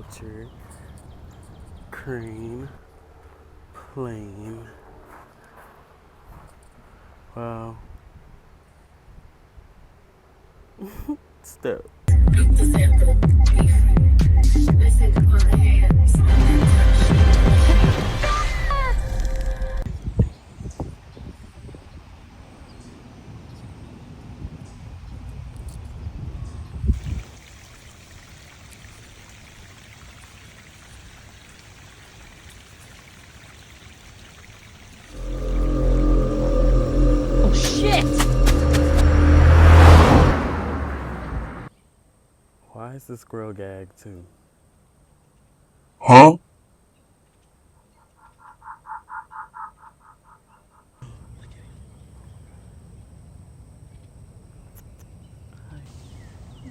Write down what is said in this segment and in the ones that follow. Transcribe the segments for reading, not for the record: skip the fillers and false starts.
cultured, cream, plain. Wow. Step. Oh shit! Why is the squirrel gagged too? Huh?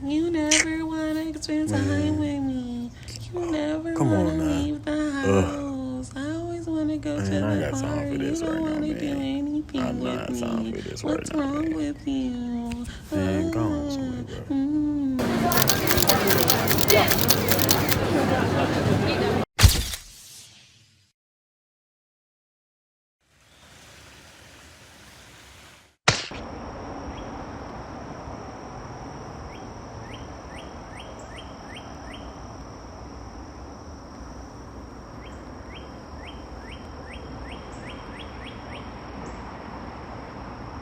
You never wanna spend time with me. You never Come wanna on now. leave the house. I always wanna go to Man, I the ain't got time party. for You this don't right now, wanna do man. I anything do not with have time me. for this right What's now, wrong man. with you? Man, go on somewhere, bro.